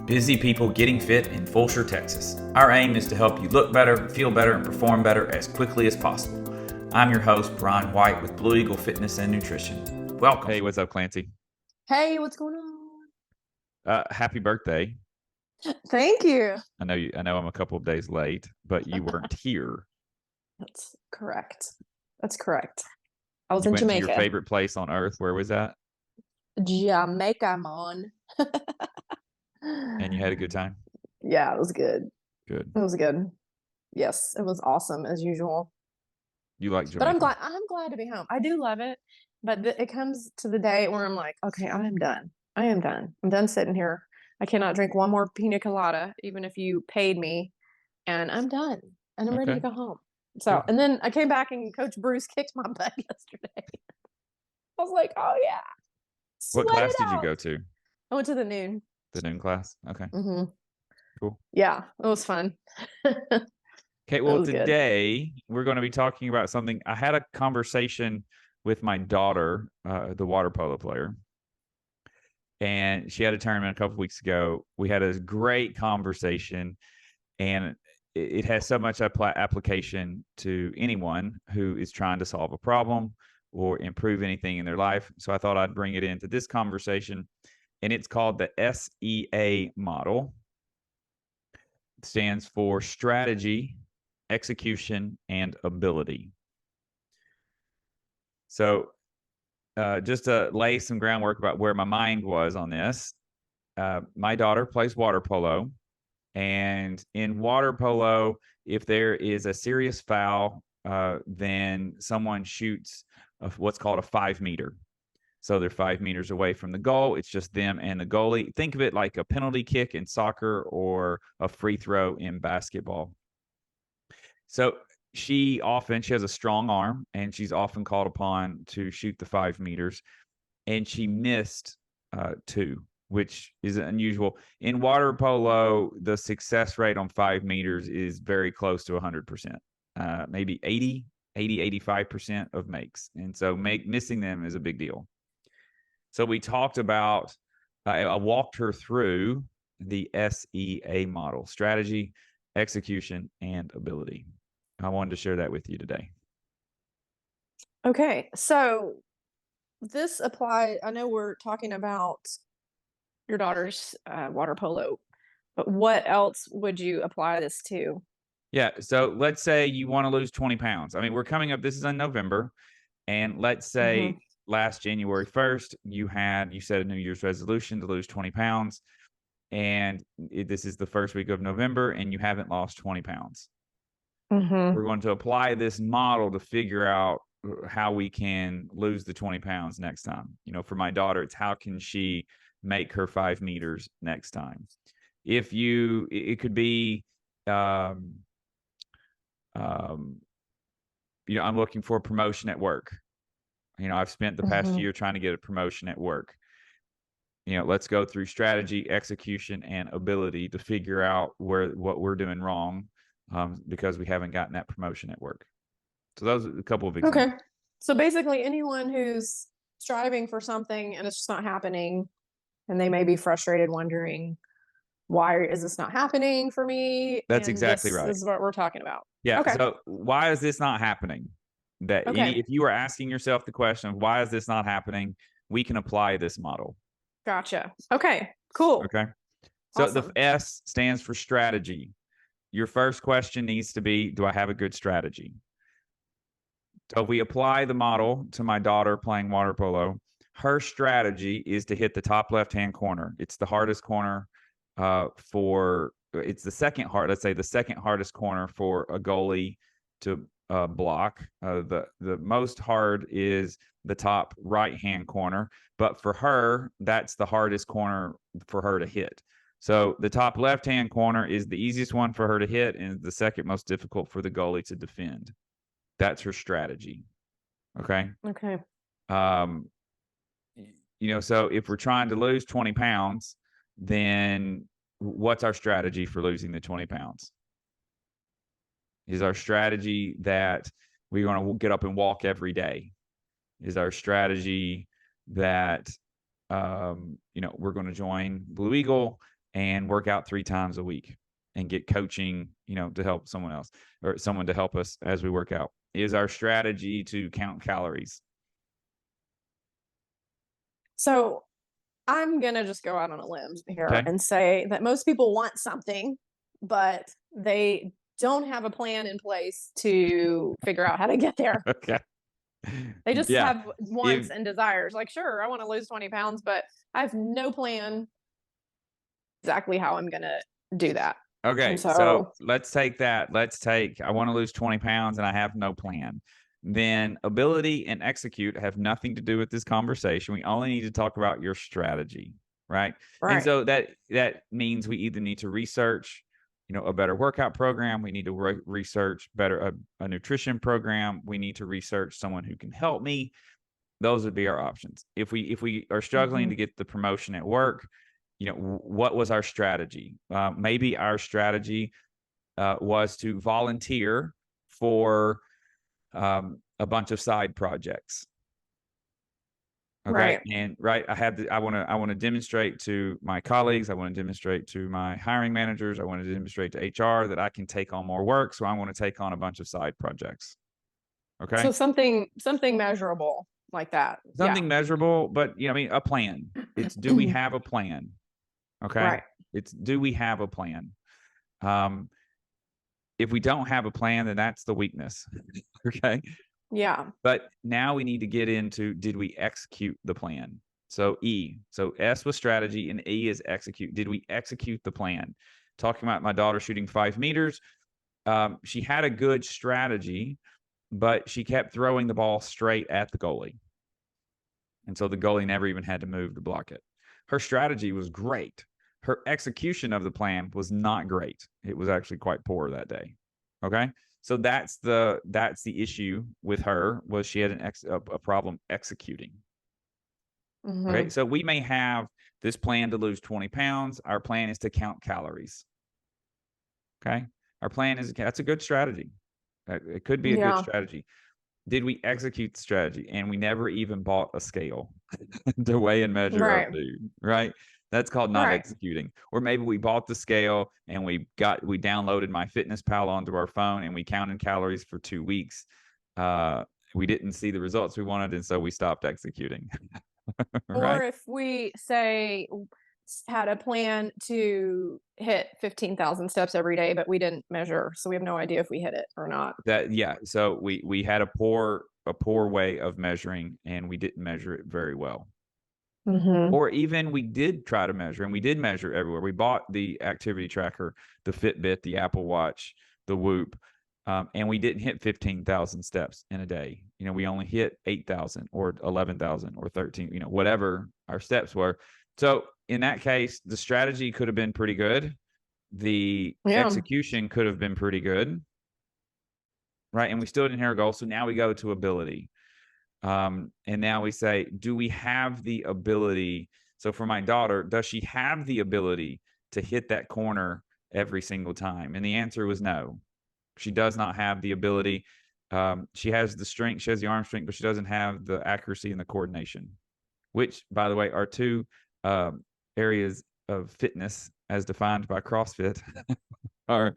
busy people getting fit in Fulshear, Texas. Our aim is to help you look better, feel better, and perform better as quickly as possible. I'm your host, Brian White with Blue Eagle Fitness and Nutrition. Welcome. Hey, what's up, Clancy? Hey, what's going on? Happy birthday. Thank you. I know I'm a couple of days late, but you weren't here. That's correct. I was You in went Jamaica. to your favorite place on earth. Where was that? Jamaica, man. And you had a good time? Yeah, it was good. Good. It was good. Yes, it was awesome as usual. You like Jamaica? But I'm glad to be home. I do love it, but it comes to the day where I'm like, okay, I am done. I'm done sitting here. I cannot drink one more pina colada, even if you paid me, and I'm done. And I'm ready to go home. So, and then I came back and Coach Bruce kicked my butt yesterday. I was like, oh yeah. What class did you go to? I went to the noon. The noon class? Okay. Mm-hmm. Cool. Yeah, it was fun. Okay, well, today we're going to be talking about something. I had a conversation with my daughter, the water polo player, and she had a tournament a couple weeks ago. We had a great conversation, and it has so much application to anyone who is trying to solve a problem or improve anything in their life. So I thought I'd bring it into this conversation, and it's called the SEA model. It stands for strategy, execution, and ability. So just to lay some groundwork about where my mind was on this, my daughter plays water polo. And in water polo, if there is a serious foul, then someone shoots what's called a 5-meter. So they're 5 meters away from the goal. It's just them and the goalie. Think of it like a penalty kick in soccer or a free throw in basketball. So she has a strong arm, and she's often called upon to shoot the 5 meters. And she missed 2. Which is unusual. In water polo, the success rate on 5 meters is very close to 100%, maybe 85% of makes. And so missing them is a big deal. So we talked about, I walked her through the SEA model: strategy, execution, and ability. I wanted to share that with you today. Okay, so this applies, I know we're talking about your daughter's water polo, but what else would you apply this to? Yeah, so let's say you want to lose 20 pounds. I mean, we're coming up, this is in November, and let's say last January 1st, you set a New Year's resolution to lose 20 pounds, and this is the first week of November, and you haven't lost 20 pounds. We're going to apply this model to figure out how we can lose the 20 pounds next time. You know, for my daughter, it's how can she make her 5 meters next time. It could be, I'm looking for a promotion at work. I've spent the past year trying to get a promotion at work. Let's go through strategy, execution, and ability to figure out what we're doing wrong, because we haven't gotten that promotion at work. So those are a couple of examples. Okay. So basically anyone who's striving for something and it's just not happening, and they may be frustrated, wondering, why is this not happening for me? That's exactly right. This is what we're talking about. Yeah. Okay. So why is this not happening? If you are asking yourself the question of why is this not happening, we can apply this model. Gotcha. Okay, cool. Okay. So Awesome. The S stands for strategy. Your first question needs to be, do I have a good strategy? So if we apply the model to my daughter playing water polo, her strategy is to hit the top left-hand corner. It's the hardest corner it's the second hardest corner for a goalie to block. The most hard is the top right-hand corner, but for her, that's the hardest corner for her to hit. So the top left-hand corner is the easiest one for her to hit, and the second most difficult for the goalie to defend. That's her strategy. Okay. Okay. So if we're trying to lose 20 pounds, then what's our strategy for losing the 20 pounds? Is our strategy that we're going to get up and walk every day? Is our strategy that, we're going to join Blue Eagle and work out 3 times a week and get coaching, to help someone else or someone to help us as we work out. Is our strategy to count calories? So I'm going to just go out on a limb here Okay. and say that most people want something, but they don't have a plan in place to figure out how to get there. Okay. They just Yeah. have wants and desires. Like, sure, I want to lose 20 pounds, but I have no plan exactly how I'm going to do that. Okay, And so so, let's take that. I want to lose 20 pounds and I have no plan. Then ability and execute have nothing to do with this conversation. We only need to talk about your strategy, right? And right. so that means we either need to research, a better workout program. We need to research better a nutrition program. We need to research someone who can help me. Those would be our options. If we are struggling to get the promotion at work, what was our strategy? Maybe our strategy was to volunteer for a bunch of side projects. Okay. Right. And I want to demonstrate to my colleagues. I want to demonstrate to my hiring managers. I want to demonstrate to HR that I can take on more work. So I want to take on a bunch of side projects. Okay. So something measurable like that. Something measurable, but a plan. It's do we have a plan? Okay. Right. It's do we have a plan? If we don't have a plan, then that's the weakness. Okay. Yeah. But now we need to get into, did we execute the plan? So E. So S was strategy and E is execute. Did we execute the plan? Talking about my daughter shooting 5 meters. She had a good strategy, but she kept throwing the ball straight at the goalie. And so the goalie never even had to move to block it. Her strategy was great. Her execution of the plan was not great. It was actually quite poor that day. Okay. So that's the issue with her, was she had a problem executing. Okay. So we may have this plan to lose 20 pounds. Our plan is to count calories. Okay. Our plan is, that's a good strategy. It could be a good strategy. Did we execute the strategy? And we never even bought a scale to weigh and measure our food, right? That's called not executing. Or maybe we bought the scale and we downloaded MyFitnessPal onto our phone and we counted calories for 2 weeks. We didn't see the results we wanted, and so we stopped executing. Right? Or if we say had a plan to hit 15,000 steps every day, but we didn't measure, so we have no idea if we hit it or not. So we had a poor way of measuring, and we didn't measure it very well. Or even we did try to measure, and we did measure everywhere. We bought the activity tracker, the Fitbit, the Apple Watch, the Whoop, and we didn't hit 15,000 steps in a day. We only hit 8,000 or 11,000 or 13, whatever our steps were. So in that case, the strategy could have been pretty good. The execution could have been pretty good. Right. And we still didn't hit our goal. So now we go to ability. And now we say, do we have the ability? So for my daughter, does she have the ability to hit that corner every single time? And the answer was no. She does not have the ability. She has the strength, she has the arm strength, but she doesn't have the accuracy and the coordination, which, by the way, are two areas of fitness as defined by CrossFit. Are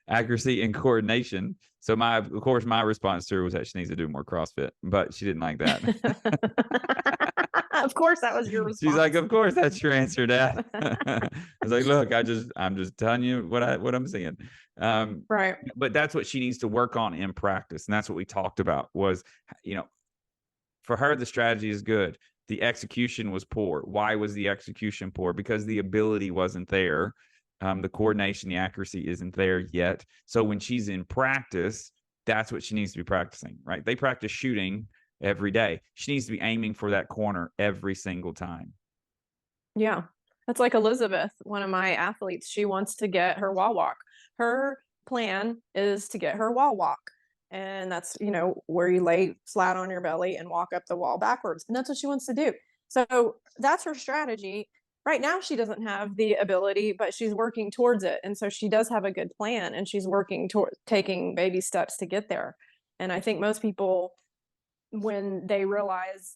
accuracy and coordination. So of course, my response to her was that she needs to do more CrossFit, but she didn't like that. Of course, that was your response. She's like, of course, that's your answer, Dad. I was like, look, I'm just telling you what I'm seeing. Right. But that's what she needs to work on in practice. And that's what we talked about was, for her, the strategy is good. The execution was poor. Why was the execution poor? Because the ability wasn't there. The coordination, the accuracy isn't there yet. So when she's in practice, that's what she needs to be practicing, right? They practice shooting every day. She needs to be aiming for that corner every single time. Yeah. That's like Elizabeth, one of my athletes. She wants to get her wall walk. Her plan is to get her wall walk. And that's, where you lay flat on your belly and walk up the wall backwards. And that's what she wants to do. So that's her strategy. Right now, she doesn't have the ability, but she's working towards it. And so she does have a good plan, and she's working toward taking baby steps to get there. And I think most people when they realize,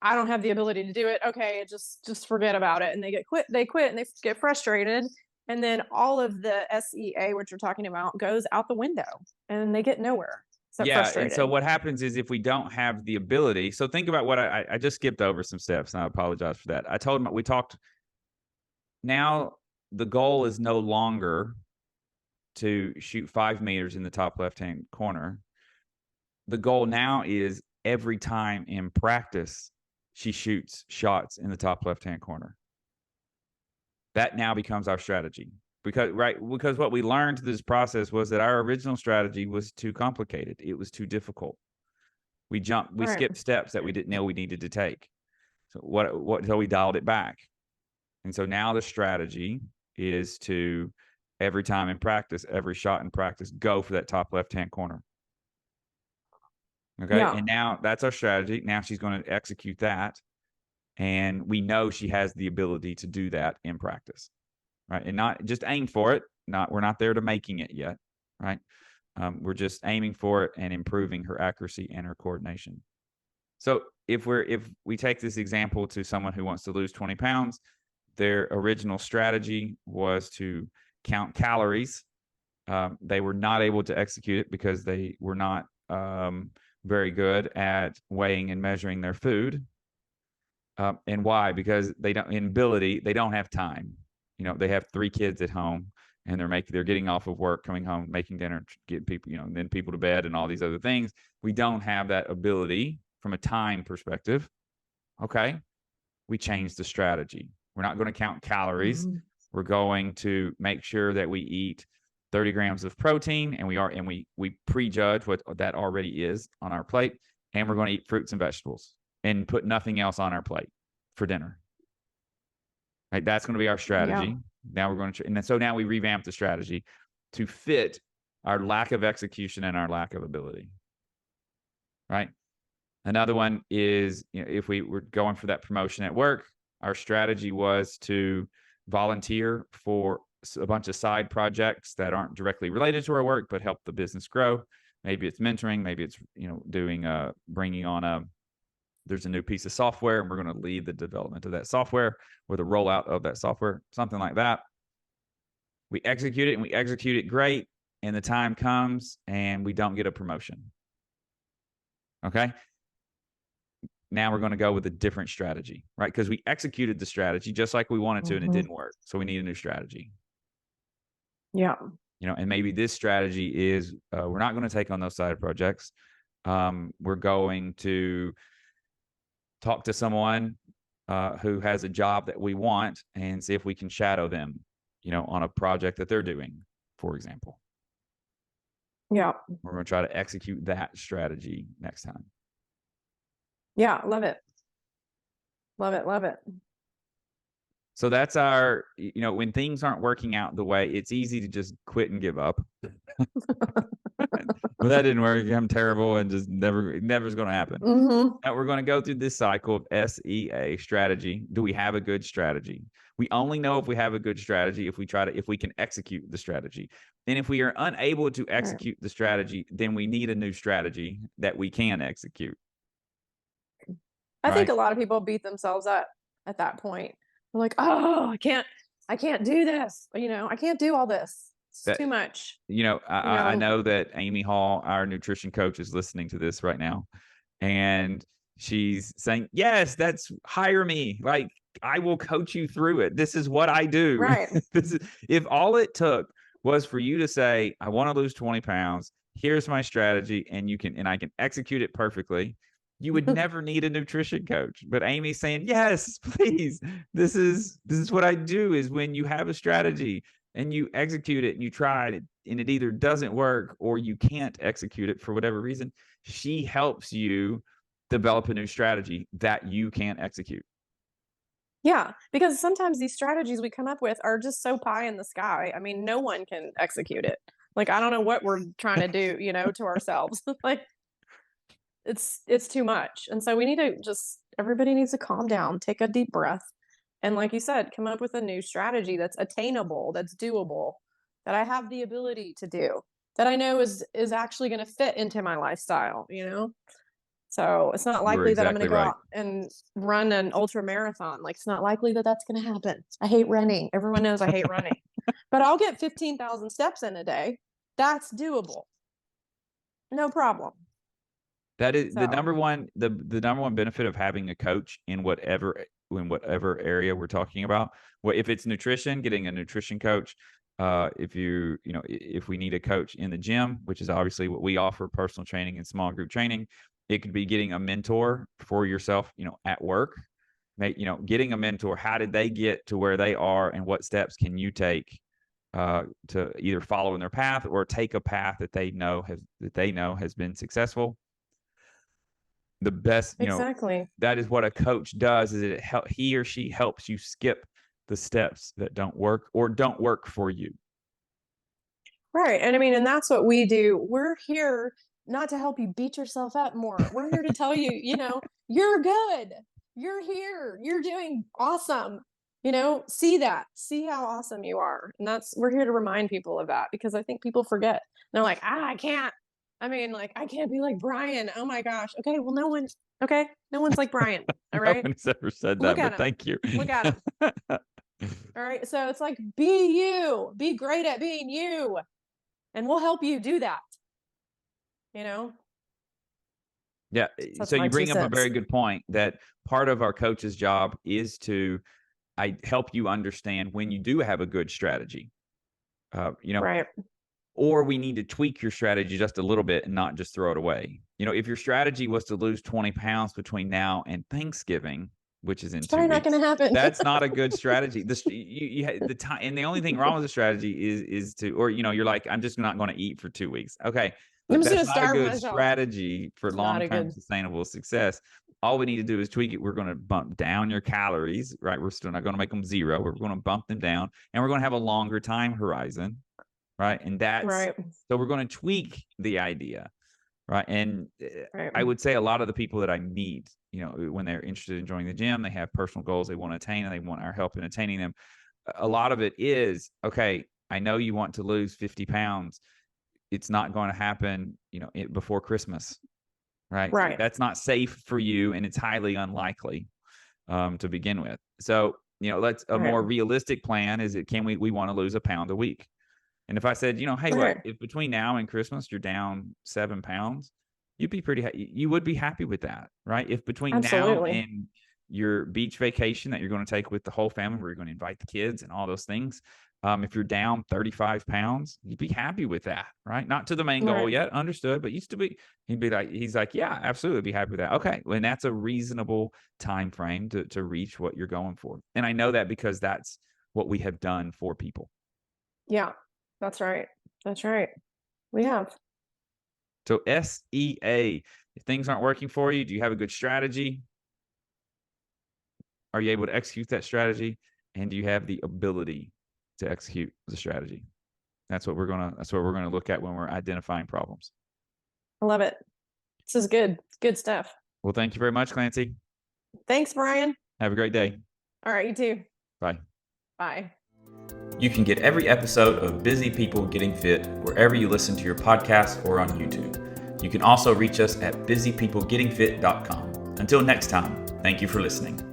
I don't have the ability to do it. Okay, just forget about it. And they quit and they get frustrated. And then all of the SEA, which you're talking about, goes out the window and they get nowhere. So Yeah. frustrated. And so what happens is if we don't have the ability, so think about what I just skipped over some steps and I apologize for that. I told him we talked. Now the goal is no longer to shoot 5 meters in the top left-hand corner. The goal now is every time in practice, she shoots shots in the top left-hand corner. That now becomes our strategy. Because what we learned through this process was that our original strategy was too complicated. It was too difficult. We skipped steps that we didn't know we needed to take. So so we dialed it back. And so now the strategy is to every time in practice, every shot in practice, go for that top left-hand corner. Okay. Yeah. And now that's our strategy. Now she's going to execute that. And we know she has the ability to do that in practice. Right. And not just aim for it. We're not there to making it yet. Right. We're just aiming for it and improving her accuracy and her coordination. So if we take this example to someone who wants to lose 20 pounds, their original strategy was to count calories. They were not able to execute it because they were not very good at weighing and measuring their food. And why? Because they don't have time. They have 3 kids at home and they're getting off of work, coming home, making dinner, getting people, and then people to bed and all these other things. We don't have that ability from a time perspective. Okay. We changed the strategy. We're not going to count calories. Mm-hmm. We're going to make sure that we eat 30 grams of protein and we prejudge what that already is on our plate. And we're going to eat fruits and vegetables and put nothing else on our plate for dinner. Right? That's going to be our strategy. Yeah. Now we're going to, and so now we revamp the strategy to fit our lack of execution and our lack of ability. Right? Another one is, if we were going for that promotion at work, our strategy was to volunteer for a bunch of side projects that aren't directly related to our work, but help the business grow. Maybe it's mentoring, maybe it's, bringing on there's a new piece of software and we're going to lead the development of that software or the rollout of that software, something like that. We execute it and we execute it great. And the time comes and we don't get a promotion. Okay. Now we're going to go with a different strategy, right? Because we executed the strategy just like we wanted to, and it didn't work. So we need a new strategy. Yeah. And maybe this strategy is we're not going to take on those side projects. We're going to talk to someone who has a job that we want and see if we can shadow them, on a project that they're doing, for example. Yeah. We're going to try to execute that strategy next time. Yeah, love it. Love it, love it. So that's our, when things aren't working out the way, it's easy to just quit and give up. Well, that didn't work. I'm terrible and just never's going to happen. Mm-hmm. Now we're going to go through this cycle of SEA strategy. Do we have a good strategy? We only know if we have a good strategy if we can execute the strategy. And if we are unable to execute the strategy, then we need a new strategy that we can execute. I think a lot of people beat themselves up at that point. They're like, oh, I can't do this. I can't do all this. It's too much. I know that Amy Hall, our nutrition coach, is listening to this right now. And she's saying, yes, hire me. Like, I will coach you through it. This is what I do. Right. If all it took was for you to say, I want to lose 20 pounds. Here's my strategy. And I can execute it perfectly. You would never need a nutrition coach. But Amy's saying, yes, please. This is what I do, is when you have a strategy and you execute it and you try it and it either doesn't work or you can't execute it for whatever reason, she helps you develop a new strategy that you can execute. Yeah, because sometimes these strategies we come up with are just so pie in the sky. I mean, no one can execute it. Like, I don't know what we're trying to do, to ourselves. Like, it's too much. And so we need to everybody needs to calm down, take a deep breath. And like you said, come up with a new strategy that's attainable, that's doable, that I have the ability to do, that I know is actually going to fit into my lifestyle, So it's not You're likely that I'm going exactly to go right. out and run an ultra marathon. Like, it's not likely that that's going to happen. I hate running. Everyone knows I hate running, but I'll get 15,000 steps in a day. That's doable. No problem. That is the So, number one benefit of having a coach in whatever area we're talking about. Well, if it's nutrition, getting a nutrition coach. If if we need a coach in the gym, which is obviously what we offer, personal training and small group training, it could be getting a mentor for yourself, at work. Getting a mentor. How did they get to where they are, and what steps can you take to either follow in their path or take a path that they know has been successful? The best, exactly. that is what a coach does, is he or she helps you skip the steps that don't work or don't work for you. Right. And I mean, and that's what we do. We're here not to help you beat yourself up more. We're here to tell you, you're good. You're here. You're doing awesome. See that. See how awesome you are. And we're here to remind people of that, because I think people forget. They're like, I can't. I mean, like, I can't be like Brian. Oh my gosh. Okay. Well, no one's like Brian. All No right. one's ever said Look that, at but him. thank you. Look at him. All right. So it's like, be you. Be great at being you. And we'll help you do that. Yeah. That's So my you bring 2 up a cents. very good point, that part of our coach's job is to help you understand when you do have a good strategy. Right. Or we need to tweak your strategy just a little bit and not just throw it away. If your strategy was to lose 20 pounds between now and Thanksgiving, which is in It's 2 probably not weeks, going to happen. that's not a good strategy. The time, and the only thing wrong with the strategy is to, or you're like, I'm just not going to eat for 2 weeks. Okay, I'm but just going that's to not a starve good myself. strategy for It's not a long-term good. sustainable success. All we need to do is tweak it. We're going to bump down your calories, right? We're still not going to make them 0. We're going to bump them down, and we're going to have a longer time horizon, right? And Right. so we're going to tweak the idea, right? And Right. I would say a lot of the people that I meet, when they're interested in joining the gym, they have personal goals they want to attain, and they want our help in attaining them. A lot of it is, okay, I know you want to lose 50 pounds. It's not going to happen, before Christmas, right? Right. That's not safe for you, and it's highly unlikely to begin with. So, let's a more realistic plan is we want to lose a pound a week. And if I said, hey, look, if between now and Christmas you're down 7 pounds, you would be happy with that, right? If between now and your beach vacation that you're going to take with the whole family, where you're going to invite the kids and all those things, if you're down 35 pounds, you'd be happy with that, right? Not to the main goal yet, understood, but he's like, yeah, absolutely, be happy with that. Okay, and that's a reasonable time frame to reach what you're going for. And I know that because that's what we have done for people. Yeah, that's right. That's right. We have. So SEA, if things aren't working for you, do you have a good strategy? Are you able to execute that strategy? And do you have the ability to execute the strategy? That's what we're gonna look at when we're identifying problems. I love it. This is good. Good stuff. Well, thank you very much, Clancy. Thanks, Brian. Have a great day. All right, you too. Bye. Bye. You can get every episode of Busy People Getting Fit wherever you listen to your podcast or on YouTube. You can also reach us at busypeoplegettingfit.com. Until next time, thank you for listening.